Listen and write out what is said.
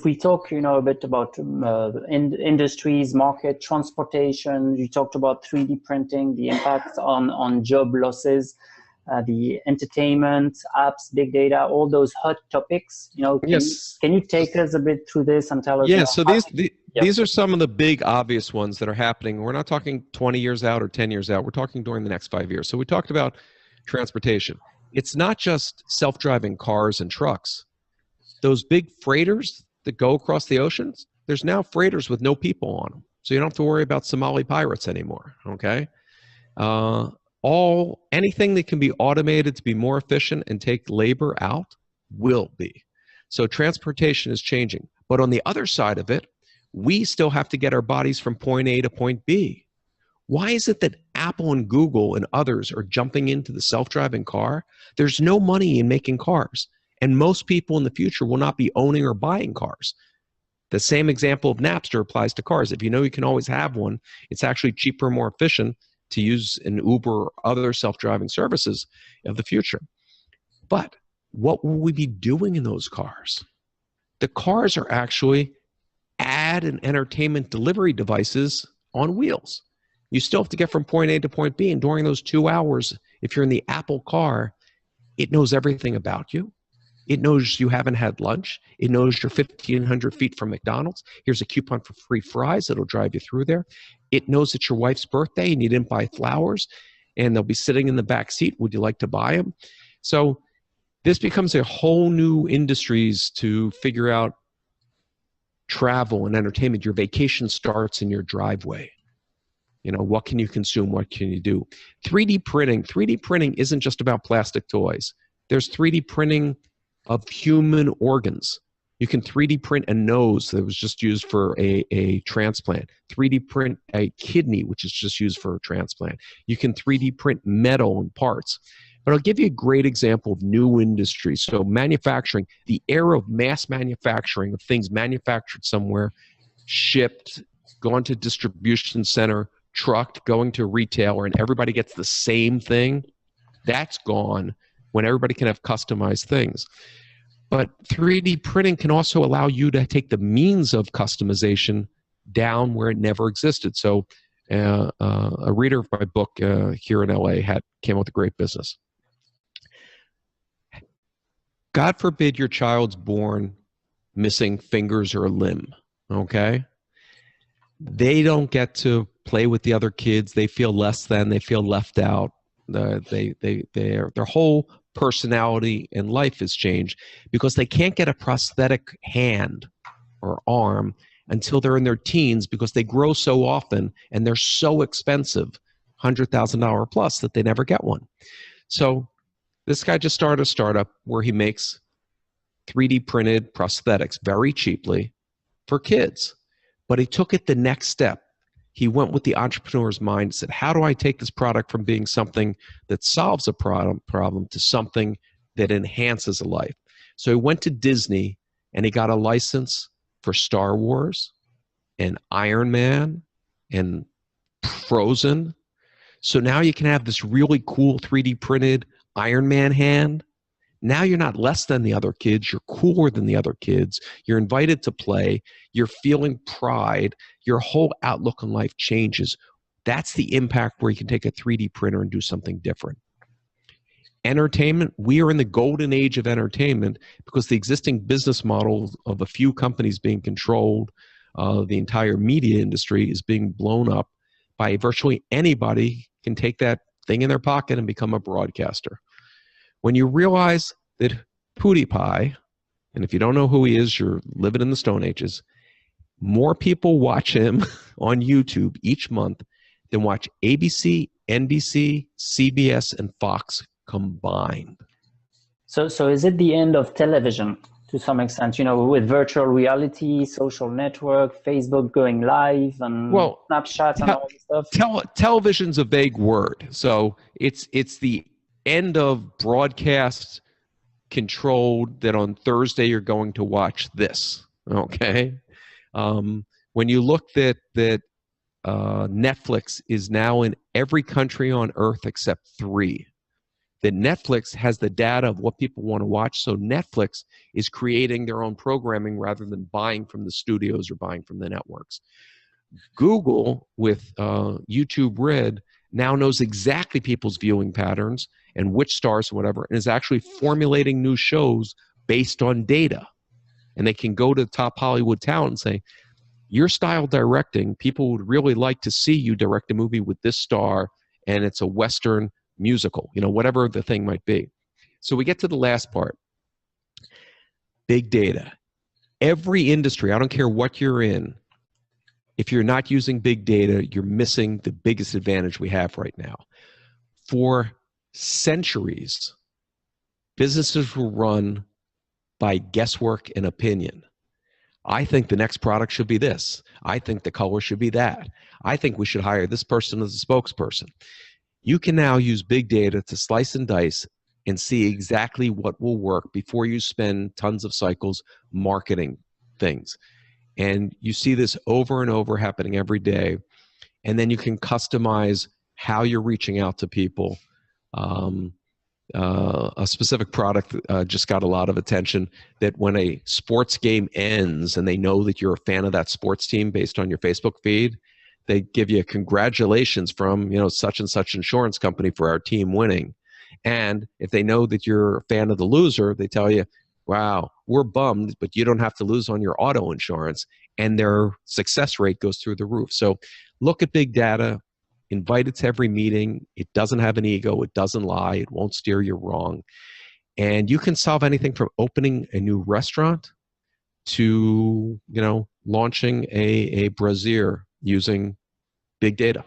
if we talk, a bit about industries, market, transportation, you talked about 3D printing, the impact on job losses, the entertainment, apps, big data, all those hot topics. Can you take us a bit through this and tell us? Yeah, so these are some of the big obvious ones that are happening. We're not talking 20 years out or 10 years out. We're talking during the next 5 years. So we talked about transportation. It's not just self-driving cars and trucks. Those big freighters that go across the oceans, there's now freighters with no people on them. So you don't have to worry about Somali pirates anymore, okay? Anything that can be automated to be more efficient and take labor out will be. So transportation is changing. But on the other side of it, we still have to get our bodies from point A to point B. Why is it that Apple and Google and others are jumping into the self-driving car? There's no money in making cars. And most people in the future will not be owning or buying cars. The same example of Napster applies to cars. If you know you can always have one, it's actually cheaper and more efficient to use an Uber or other self-driving services of the future. But what will we be doing in those cars? The cars are actually ad and entertainment delivery devices on wheels. You still have to get from point A to point B, and during those 2 hours, if you're in the Apple car, it knows everything about you. It knows you haven't had lunch. It knows you're 1,500 feet from McDonald's. Here's a coupon for free fries that'll drive you through there. It knows it's your wife's birthday and you didn't buy flowers, and they'll be sitting in the back seat. Would you like to buy them? So this becomes a whole new industries to figure out travel and entertainment. Your vacation starts in your driveway. What can you consume? What can you do? 3D printing. 3D printing isn't just about plastic toys. There's 3D printing of human organs. You can 3D print a nose that was just used for a transplant. 3D print a kidney, which is just used for a transplant. You can 3D print metal and parts. But I'll give you a great example of new industry. So manufacturing, the era of mass manufacturing, of things manufactured somewhere, shipped, gone to distribution center, trucked, going to a retailer, and everybody gets the same thing, that's gone when everybody can have customized things. But 3D printing can also allow you to take the means of customization down where it never existed. So a reader of my book here in LA came up with a great business. God forbid your child's born missing fingers or a limb, okay? They don't get to play with the other kids. They feel less than. They feel left out. Their whole personality and life has changed because they can't get a prosthetic hand or arm until they're in their teens because they grow so often and they're so expensive, $100,000 plus, that they never get one. So this guy just started a startup where he makes 3D printed prosthetics very cheaply for kids. But he took it the next step. He went with the entrepreneur's mind and said, how do I take this product from being something that solves a problem to something that enhances a life? So he went to Disney and he got a license for Star Wars and Iron Man and Frozen. So now you can have this really cool 3D printed Iron Man hand. Now you're not less than the other kids. You're cooler than the other kids. You're invited to play. You're feeling pride. Your whole outlook on life changes. That's the impact where you can take a 3D printer and do something different. Entertainment, we are in the golden age of entertainment because the existing business model of a few companies being controlled, the entire media industry is being blown up by virtually anybody can take that thing in their pocket and become a broadcaster. When you realize that PewDiePie, and if you don't know who he is, you're living in the Stone Ages, more people watch him on YouTube each month than watch ABC, NBC, CBS, and Fox combined. So is it the end of television to some extent, with virtual reality, social network, Facebook going live, and Snapchat and all this stuff? Television's a vague word. So it's the end of broadcast controlled that on Thursday you're going to watch this, okay? When you look that Netflix is now in every country on earth except 3. that Netflix has the data of what people want to watch, so Netflix is creating their own programming rather than buying from the studios or buying from the networks. Google, with YouTube Red, now knows exactly people's viewing patterns and which stars and whatever, and is actually formulating new shows based on data. And they can go to the top Hollywood talent and say, your style directing, people would really like to see you direct a movie with this star, and it's a Western musical, you know, whatever the thing might be. So we get to the last part. Big data. Every industry, I don't care what you're in, if you're not using big data, you're missing the biggest advantage we have right now. For centuries, businesses were run by guesswork and opinion. I think the next product should be this. I think the color should be that. I think we should hire this person as a spokesperson. You can now use big data to slice and dice and see exactly what will work before you spend tons of cycles marketing things. And you see this over and over happening every day. And then you can customize how you're reaching out to people. A specific product just got a lot of attention, that when a sports game ends and they know that you're a fan of that sports team based on your Facebook feed, they give you a congratulations from, you know, such and such insurance company for our team winning. And if they know that you're a fan of the loser, they tell you, wow, we're bummed, but you don't have to lose on your auto insurance. And their success rate goes through the roof. So look at big data. Invite it to every meeting. It doesn't have an ego. It doesn't lie. It won't steer you wrong. And you can solve anything from opening a new restaurant to, you know, launching a brazier using big data.